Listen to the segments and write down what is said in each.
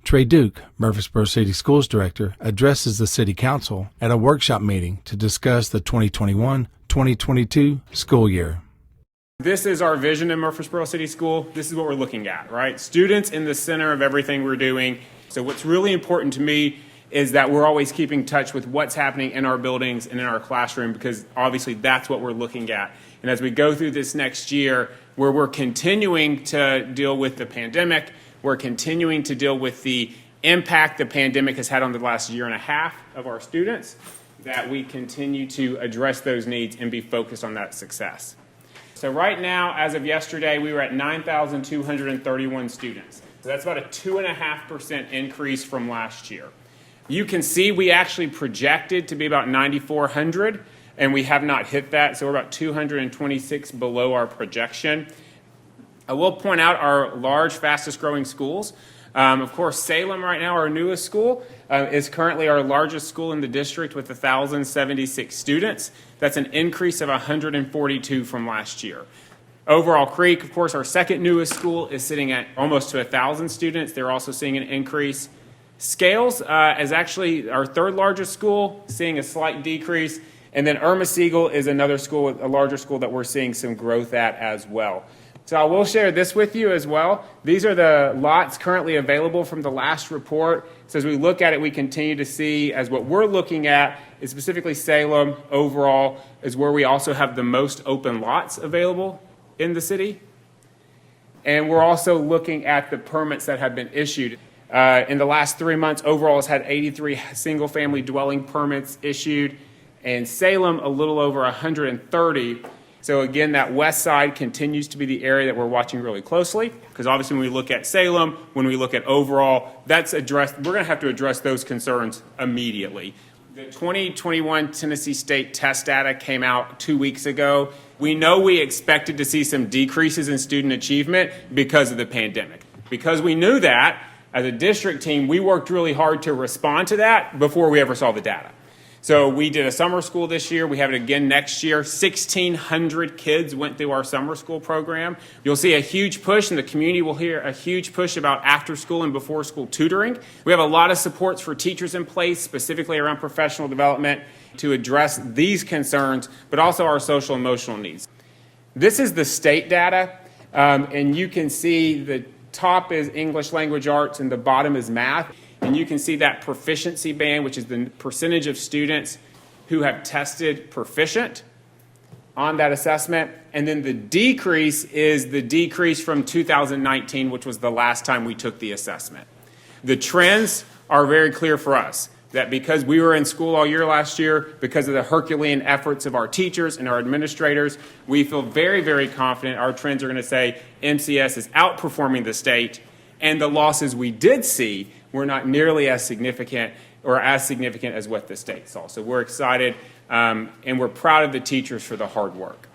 Trey, Murfreesboro City Schools Director, addresses the City Council at a workshop meeting to discuss the 2021-2022 school year. This is our vision in Murfreesboro City School. This is what we're looking at, right? Students in the center of everything we're doing. So what's really important to me is that we're always keeping touch with what's happening in our buildings and in our classroom, because obviously that's what we're looking at. And as we go through this next year, where we're continuing to deal with the pandemic, we're continuing to deal with the impact the pandemic has had on the last year and a half of our students, that we continue to address those needs and be focused on that success. So right now, as of yesterday, we were at 9,231 students. So that's about a 2.5% increase from last year. You can see we actually projected to be about 9,400, and we have not hit that, so we're about 226 below our projection. I will point out our large, fastest growing schools. Of course, Salem right now, our newest school, is currently our largest school in the district with 1,076 students. That's an increase of 142 from last year. Overall Creek, of course, our second newest school, is sitting at almost to 1,000 students. They're also seeing an increase. Scales is actually our third largest school, seeing a slight decrease. And then Irma Siegel is another school, a larger school that we're seeing some growth at as well. So I will share this with you as well. These are the lots currently available from the last report. So as we look at it, we continue to see, as what we're looking at is specifically Salem overall is where we also have the most open lots available in the city. And we're also looking at the permits that have been issued. In the last 3 months, overall has had 83 single-family dwelling permits issued, and Salem a little over 130. So again, that west side continues to be the area that we're watching really closely, because obviously when we look at Salem, when we look at overall, that's addressed. We're going to have to address those concerns immediately. The 2021 Tennessee State test data came out 2 weeks ago. We know we expected to see some decreases in student achievement because of the pandemic. Because we knew that, as a district team, we worked really hard to respond to that before we ever saw the data. So we did a summer school this year. We have it again next year. 1,600 kids went through our summer school program. You'll see a huge push, and the community will hear a huge push about after school and before school tutoring. We have a lot of supports for teachers in place, specifically around professional development, to address these concerns, but also our social emotional needs. This is the state data, and you can see the top is English language arts and the bottom is math. And you can see that proficiency band, which is the percentage of students who have tested proficient on that assessment. And then the decrease is the decrease from 2019, which was the last time we took the assessment. The trends are very clear for us, that because we were in school all year last year, because of the Herculean efforts of our teachers and our administrators, we feel very, very confident our trends are going to say MCS is outperforming the state, and the losses we did see were not nearly as significant as what the state saw. So we're excited, and we're proud of the teachers for the hard work.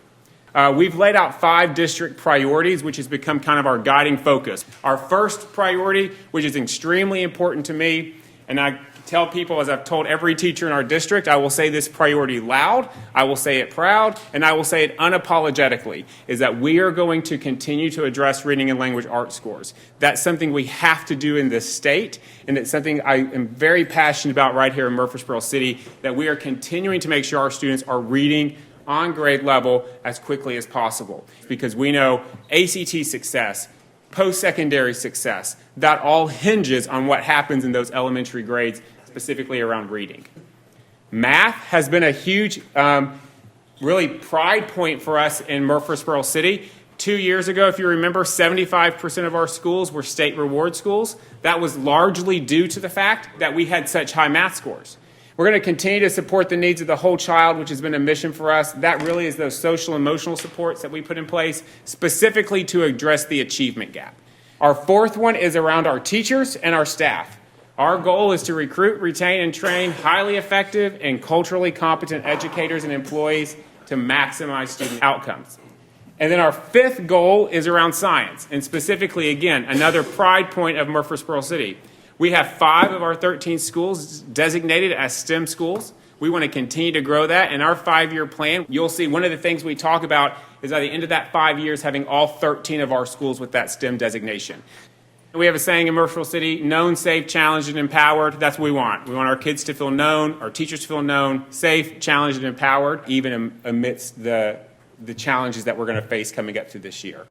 We've laid out 5 district priorities, which has become kind of our guiding focus. Our first priority, which is extremely important to me, and I tell people, as I've told every teacher in our district, I will say this priority loud, I will say it proud, and I will say it unapologetically, is that we are going to continue to address reading and language arts scores. That's something we have to do in this state, and it's something I am very passionate about right here in Murfreesboro City, that we are continuing to make sure our students are reading on grade level as quickly as possible, because we know ACT success, post-secondary success, that all hinges on what happens in those elementary grades, specifically around reading. Math has been a huge, really pride point for us in Murfreesboro City. 2 years ago, if you remember, 75% of our schools were state reward schools. That was largely due to the fact that we had such high math scores. We're going to continue to support the needs of the whole child, which has been a mission for us. That really is those social emotional supports that we put in place specifically to address the achievement gap. Our fourth one is around our teachers and our staff. Our goal is to recruit, retain, and train highly effective and culturally competent educators and employees to maximize student outcomes. And then our fifth goal is around science, and specifically, again, another pride point of Murfreesboro City. We have 5 of our 13 schools designated as STEM schools. We want to continue to grow that. In our 5-year plan, you'll see one of the things we talk about is at the end of that 5 years having all 13 of our schools with that STEM designation. We have a saying in Murfreesboro City, known, safe, challenged, and empowered. That's what we want. We want our kids to feel known, our teachers to feel known, safe, challenged, and empowered, even amidst the challenges that we're going to face coming up through this year.